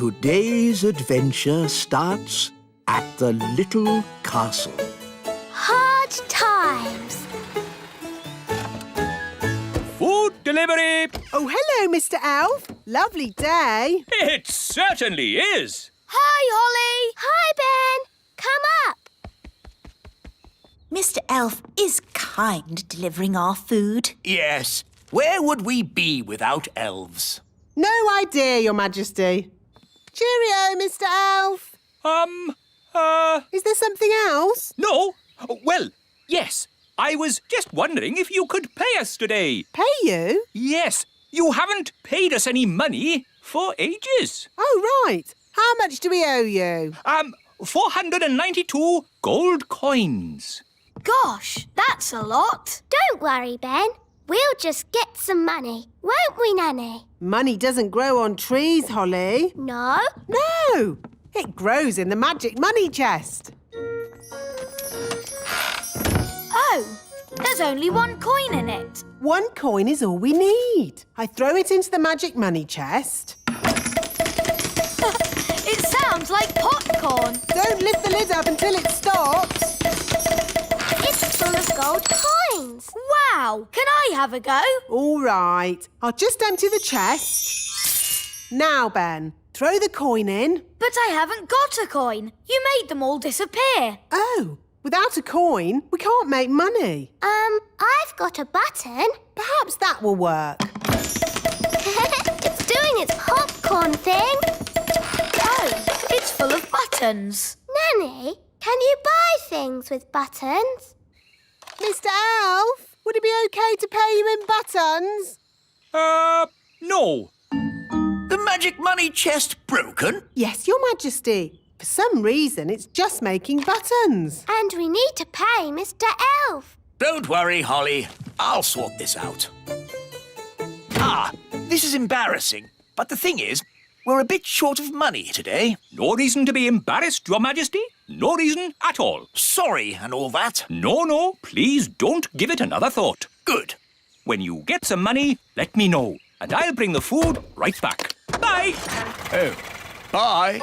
today's adventure starts at the little castle. Hard times. Food delivery! Oh, hello, Mr. Elf. Lovely day. It certainly is. Hi, Holly. Hi, Ben. Come up. Mr. Elf is kind delivering our food. Yes. Where would we be without elves? No idea, Your Majesty. Cheerio, Mr. Elf. Is there something else? No. Well, yes. I was just wondering if you could pay us today. Pay you? Yes. You haven't paid us any money for ages. Oh, right. How much do we owe you? 492 gold coins. Gosh, that's a lot. Don't worry, Ben. We'll just get some money, won't we, Nanny? Money doesn't grow on trees, Holly. No? No. It grows in the magic money chest. Oh, there's only one coin in it. One coin is all we need. I throw it into the magic money chest. It sounds like popcorn. Don't lift the lid up until it stops. It's full of gold coins. Wow, can I have a go? All right. I'll just empty the chest. Now, Ben, throw the coin in. But I haven't got a coin. You made them all disappear. Oh, without a coin, we can't make money. I've got a button. Perhaps that will work. It's doing its popcorn thing. Oh, it's full of buttons. Nanny, can you buy things with buttons? Mr. Elf, would it be okay to pay you in buttons? No. The magic money chest broken? Yes, Your Majesty. For some reason, it's just making buttons. And we need to pay Mr. Elf. Don't worry, Holly. I'll sort this out. Ah, this is embarrassing. But the thing is, we're a bit short of money today. No reason to be embarrassed, Your Majesty. No reason at all. Sorry and all that. No, please don't give it another thought. Good. When you get some money, let me know, and I'll bring the food right back. Bye! Oh, bye.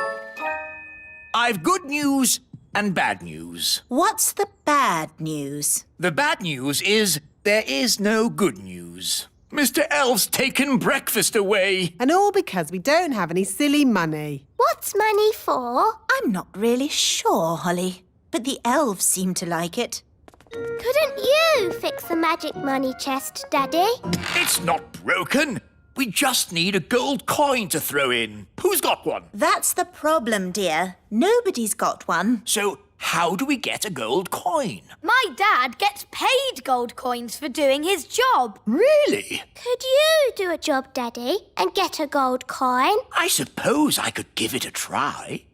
I've good news and bad news. What's the bad news? The bad news is there is no good news. Mr. Elf's taken breakfast away. And all because we don't have any silly money. What's money for? I'm not really sure, Holly, but the elves seem to like it. Couldn't you fix the magic money chest, Daddy? It's not broken. We just need a gold coin to throw in. Who's got one? That's the problem, dear. Nobody's got one. So how do we get a gold coin? My dad gets paid gold coins for doing his job. Really? Could you do a job, Daddy, and get a gold coin? I suppose I could give it a try.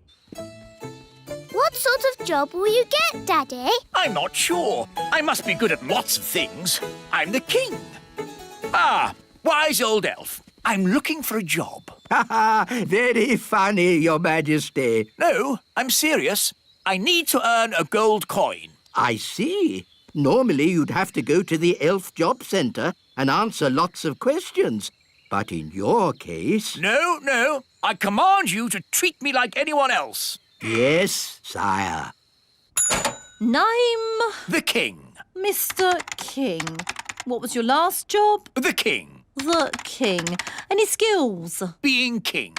What sort of job will you get, Daddy? I'm not sure. I must be good at lots of things. I'm the king. Ah, wise old elf. I'm looking for a job. Ha ha! Very funny, Your Majesty. No, I'm serious. I need to earn a gold coin. I see. Normally you'd have to go to the Elf Job Centre and answer lots of questions. But in your case... No. I command you to treat me like anyone else. Yes, sire. Name? The king. Mr. King. What was your last job? The king. The King. Any skills? Being king.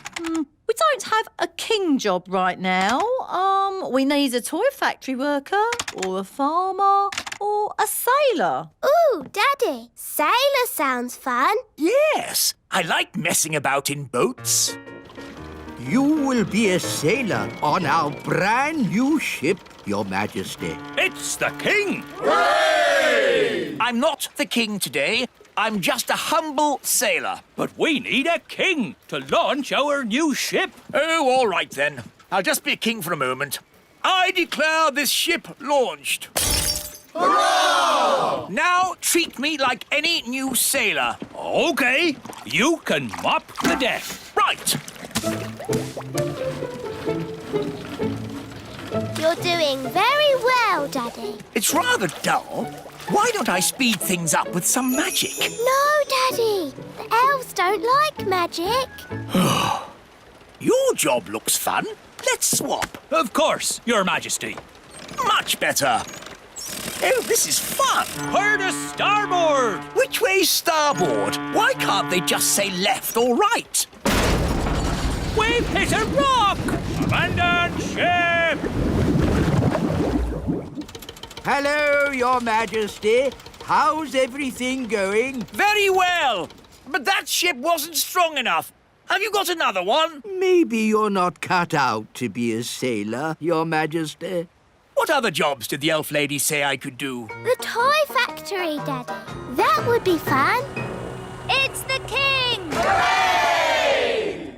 We don't have a king job right now. We need a toy factory worker, or a farmer, or a sailor. Ooh, Daddy, sailor sounds fun. Yes, I like messing about in boats. You will be a sailor on our brand new ship, Your Majesty. It's the king! Hooray! I'm not the king today. I'm just a humble sailor. But we need a king to launch our new ship. Oh, all right then. I'll just be a king for a moment. I declare this ship launched. Hurrah! Now treat me like any new sailor. OK, you can mop the deck. Right. You're doing very well, Daddy. It's rather dull. Why don't I speed things up with some magic? No, Daddy. The elves don't like magic. Your job looks fun. Let's swap. Of course, Your Majesty. Much better. Oh, this is fun. Hard to starboard! Which way's starboard? Why can't they just say left or right? We've hit a rock! Abandon ship! Hello, Your Majesty. How's everything going? Very well. But that ship wasn't strong enough. Have you got another one? Maybe you're not cut out to be a sailor, Your Majesty. What other jobs did the elf lady say I could do? The toy factory, Daddy. That would be fun. It's the king!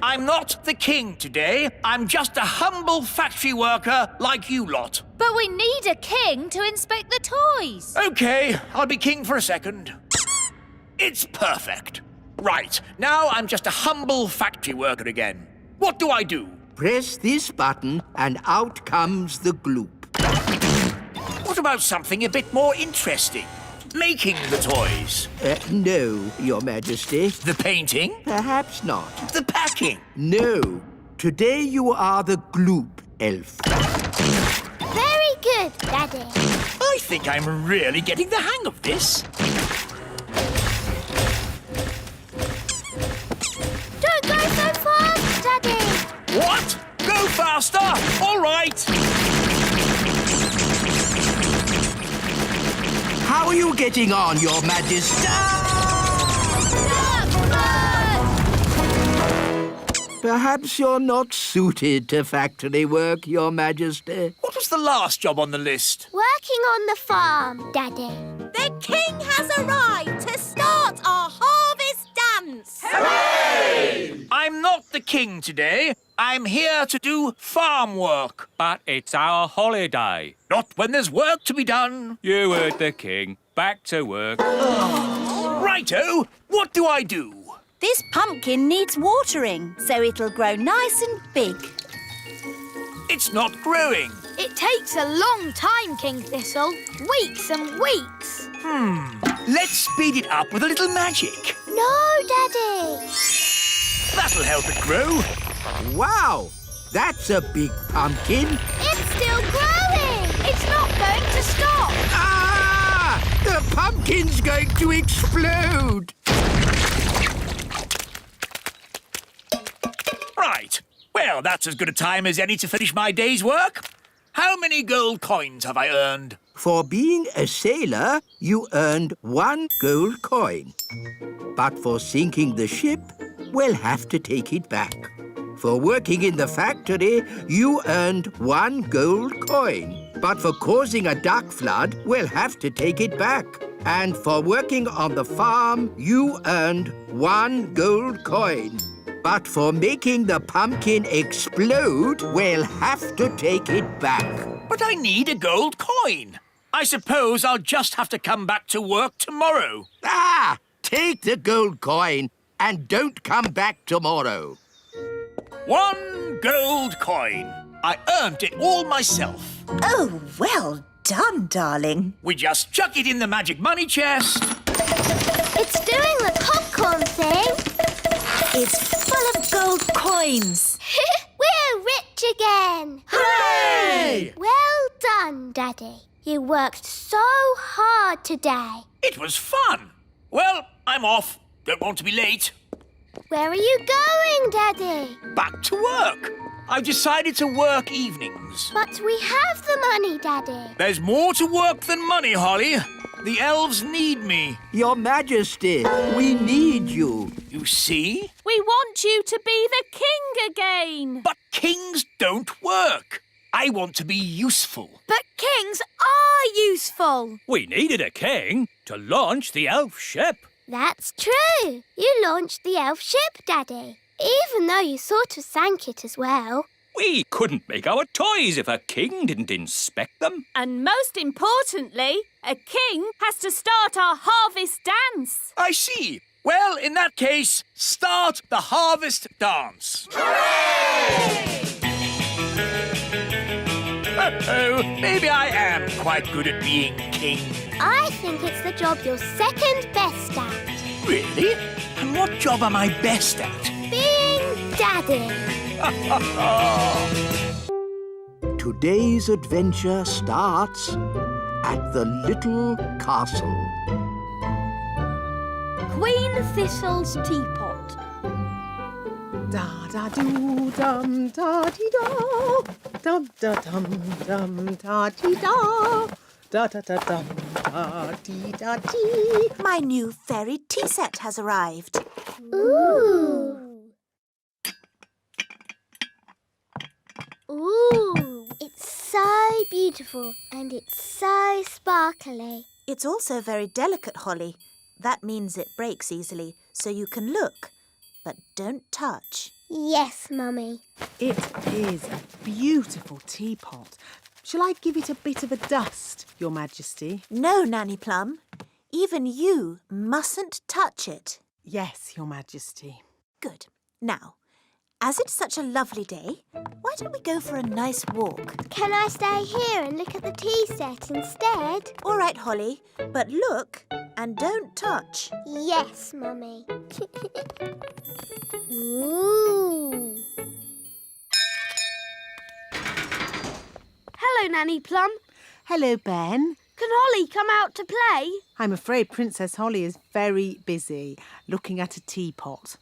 I'm not the king today. I'm just a humble factory worker like you lot. But we need a king to inspect the toys. Okay, I'll be king for a second. It's perfect. Right, now I'm just a humble factory worker again. What do I do? Press this button and out comes the gloop. What about something a bit more interesting? Making the toys. No, Your Majesty. The painting. Perhaps not. The packing. No. Today you are the gloop elf. Very good, Daddy. I think I'm really getting the hang of this. Don't go so fast, Daddy. What? Go faster! All right! How are you getting on, Your Majesty? Perhaps you're not suited to factory work, Your Majesty. What was the last job on the list? Working on the farm, Daddy. The king has arrived to start our harvest dance. I'm not the king today. I'm here to do farm work. But it's our holiday. Not when there's work to be done. You heard the king. Back to work. Righto, what do I do? This pumpkin needs watering, so it'll grow nice and big. It's not growing. It takes a long time, King Thistle. Weeks and weeks. Let's speed it up with a little magic. No, Daddy. That'll help it grow. Wow, that's a big pumpkin. It's still growing. It's not going to stop. Ah! The pumpkin's going to explode. Right. Well, that's as good a time as any to finish my day's work. How many gold coins have I earned? For being a sailor, you earned 1 gold coin. But for sinking the ship, we'll have to take it back. For working in the factory, you earned 1 gold coin. But for causing a duck flood, we'll have to take it back. And for working on the farm, you earned 1 gold coin. But for making the pumpkin explode, we'll have to take it back. But I need a gold coin. I suppose I'll just have to come back to work tomorrow. Ah! Take the gold coin and don't come back tomorrow. 1 gold coin. I earned it all myself. Oh, well done, darling. We just chuck it in the magic money chest. It's doing the popcorn thing. It's full of gold coins. We're rich again. Hooray! Well done, Daddy. You worked so hard today. It was fun. Well, I'm off. Don't want to be late. Where are you going, Daddy? Back to work. I've decided to work evenings. But we have the money, Daddy. There's more to work than money, Holly. The elves need me. Your Majesty, we need you. You see? We want you to be the king again. But kings don't work. I want to be useful. But kings are useful. We needed a king to launch the elf ship. That's true. You launched the elf ship, Daddy. Even though you sort of sank it as well. We couldn't make our toys if a king didn't inspect them. And most importantly, a king has to start our harvest dance. I see. Well, in that case, start the harvest dance. Oh, maybe I am quite good at being king. I think it's the job you're second best at. Really? And what job am I best at? Being Daddy. Today's adventure starts at the little castle. Queen Thistle's teapot. Da da doo dum da dee da, dum da dum dum da dee da, da da da dum da dee da dee. My new fairy tea set has arrived. Ooh. Ooh. It's so beautiful and it's so sparkly. It's also very delicate, Holly. That means it breaks easily, so you can look, but don't touch. Yes, Mummy. It is a beautiful teapot. Shall I give it a bit of a dust, Your Majesty? No, Nanny Plum. Even you mustn't touch it. Yes, Your Majesty. Good. Now, as it's such a lovely day, why don't we go for a nice walk? Can I stay here and look at the tea set instead? All right, Holly, but look and don't touch. Yes, Mummy. Ooh. Hello, Nanny Plum. Hello, Ben. Can Holly come out to play? I'm afraid Princess Holly is very busy looking at a teapot.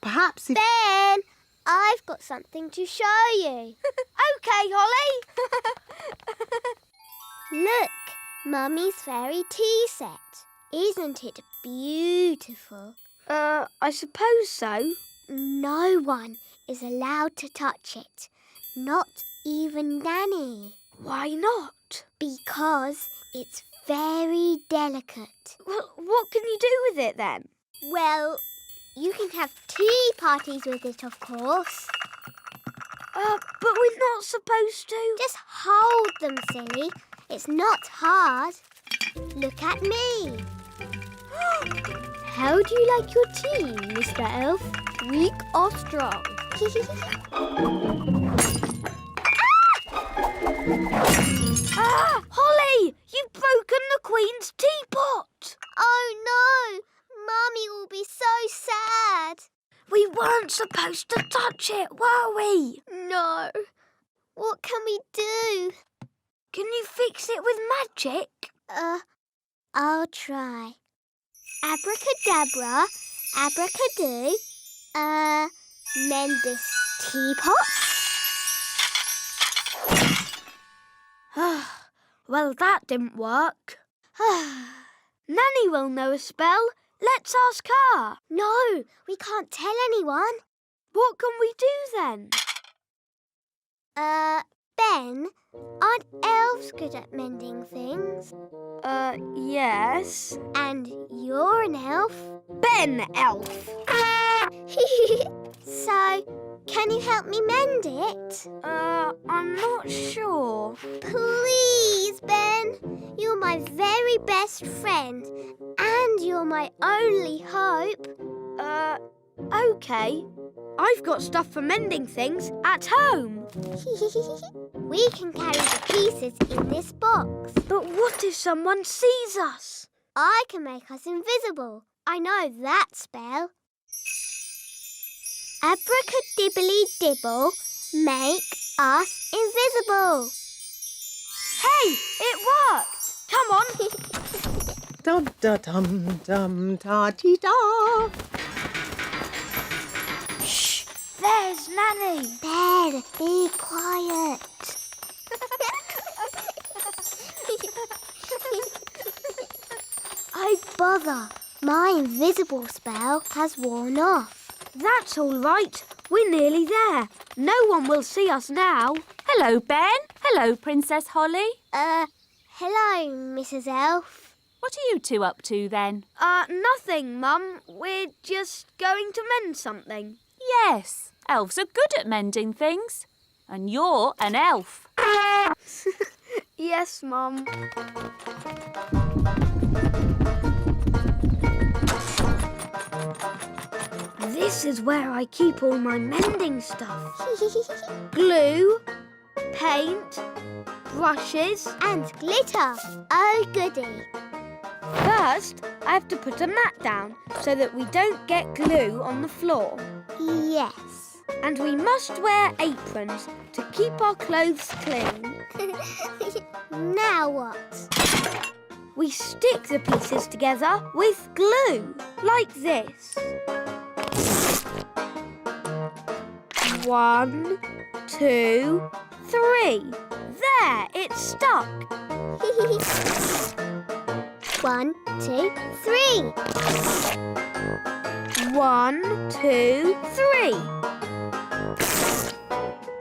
Perhaps if... Ben, I've got something to show you. OK, Holly. Look, Mummy's fairy tea set. Isn't it beautiful? I suppose so. No one is allowed to touch it. Not even Nanny. Why not? Because it's very delicate. Well, what can you do with it then? Well, you can have tea parties with it, of course. But we're not supposed to. Just hold them, silly. It's not hard. Look at me. How do you like your tea, Mr. Elf? Weak or strong? Holly! You've broken the Queen's teapot! Oh, no! Mummy will be so sad. We weren't supposed to touch it, were we? No. What can we do? Can you fix it with magic? I'll try. Abracadabra, abracadoo. Mend this teapot. Well, that didn't work. Nanny will know a spell. Let's ask her. No, we can't tell anyone. What can we do then? Ben, aren't elves good at mending things? Yes. And you're an elf? Ben Elf. So, can you help me mend it? I'm not sure. Please, Ben. You're my very best friend. And you're my only hope. OK. I've got stuff for mending things at home. We can carry the pieces in this box. But what if someone sees us? I can make us invisible. I know that spell. Abracadibbly-dibble, make us invisible. Hey, it worked. Come on. Dum da dum dum da dee da. Shh, there's Nanny. Ben, be quiet. Oh, bother. My invisible spell has worn off. That's all right. We're nearly there. No one will see us now. Hello, Ben. Hello, Princess Holly. Hello, Mrs. Elf. What are you two up to, then? Nothing, Mum. We're just going to mend something. Yes, elves are good at mending things. And you're an elf. Yes, Mum. This is where I keep all my mending stuff. Glue, paint, brushes. And glitter. Oh, goody. First, I have to put a mat down so that we don't get glue on the floor. Yes. And we must wear aprons to keep our clothes clean. Now what? We stick the pieces together with glue, like this. 1, 2, 3. There, it's stuck. 1, 2, 3. 1, 2, 3.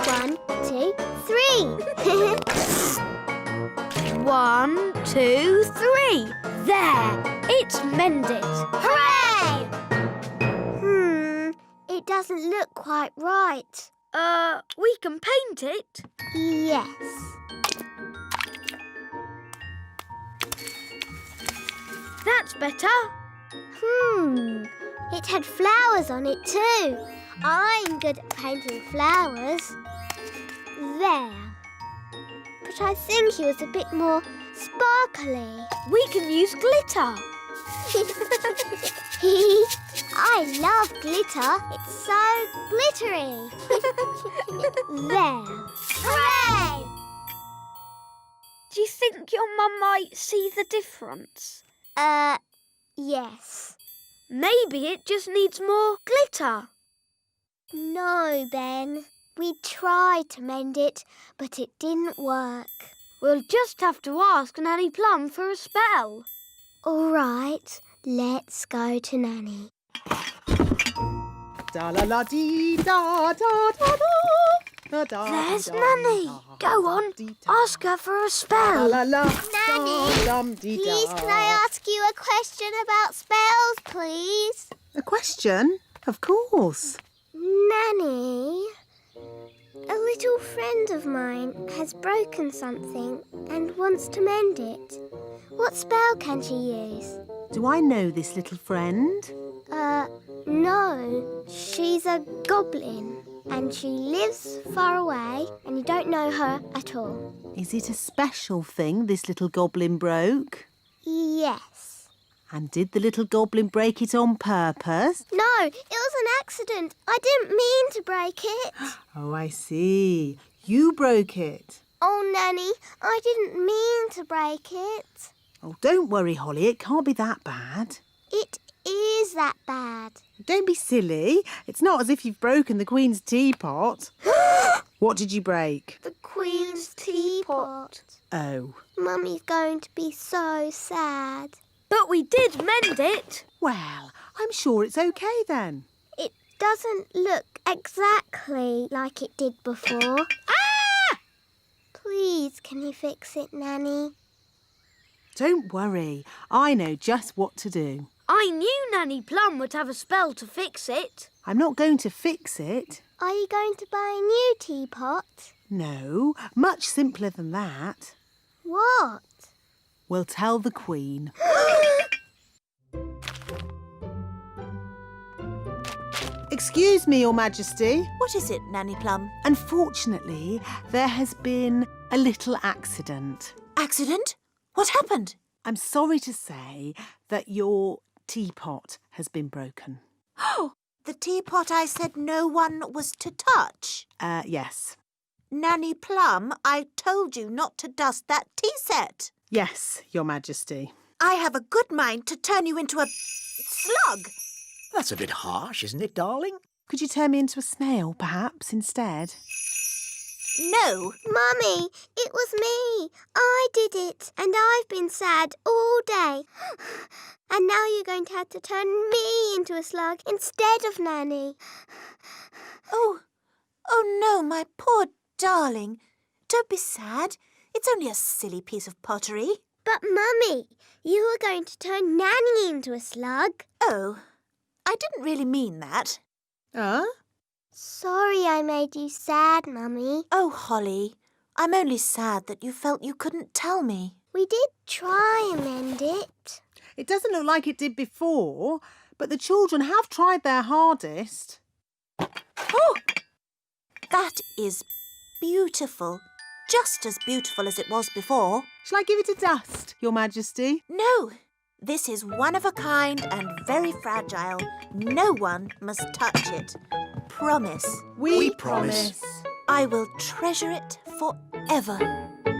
1, 2, 3. 1, 2, 3. There, it's mended. Hooray! It doesn't look quite right. We can paint it. Yes. That's better. It had flowers on it too. I'm good at painting flowers. There. But I think it was a bit more sparkly. We can use glitter. I love glitter. It's so glittery. There. Hooray! Do you think your mum might see the difference? Yes. Maybe it just needs more glitter. No, Ben. We tried to mend it, but it didn't work. We'll just have to ask Nanny Plum for a spell. All right, let's go to Nanny. There's Nanny. Go on, ask her for a spell. Nanny, please can I ask you a question about spells, please? A question? Of course. Nanny, a little friend of mine has broken something and wants to mend it. What spell can she use? Do I know this little friend? No. She's a goblin and she lives far away and you don't know her at all. Is it a special thing this little goblin broke? Yes. And did the little goblin break it on purpose? No, it was an accident. I didn't mean to break it. Oh, I see. You broke it. Oh, Nanny, I didn't mean to break it. Oh, don't worry, Holly. It can't be that bad. It is that bad. Don't be silly. It's not as if you've broken the Queen's teapot. What did you break? The Queen's teapot. Oh. Mummy's going to be so sad. But we did mend it. Well, I'm sure it's okay then. It doesn't look exactly like it did before. Ah! Please, can you fix it, Nanny? Don't worry. I know just what to do. I knew Nanny Plum would have a spell to fix it. I'm not going to fix it. Are you going to buy a new teapot? No, much simpler than that. What? We'll tell the Queen. Excuse me, Your Majesty. What is it, Nanny Plum? Unfortunately, there has been a little accident. Accident? What happened? I'm sorry to say that your teapot has been broken. Oh, the teapot I said no one was to touch. Yes. Nanny Plum, I told you not to dust that tea set. Yes, Your Majesty. I have a good mind to turn you into a slug. That's a bit harsh, isn't it, darling? Could you turn me into a snail, perhaps, instead? No. Mummy, it was me. I did it. And I've been sad all day. And now you're going to have to turn me into a slug instead of Nanny. Oh no, my poor darling. Don't be sad. It's only a silly piece of pottery. But, Mummy, you were going to turn Nanny into a slug. Oh, I didn't really mean that. Sorry I made you sad, Mummy. Oh, Holly, I'm only sad that you felt you couldn't tell me. We did try and mend it. It doesn't look like it did before, but the children have tried their hardest. Oh, that is beautiful. Just as beautiful as it was before. Shall I give it a dust, Your Majesty? No, this is one of a kind and very fragile. No one must touch it. promise. We promise. I will treasure it forever.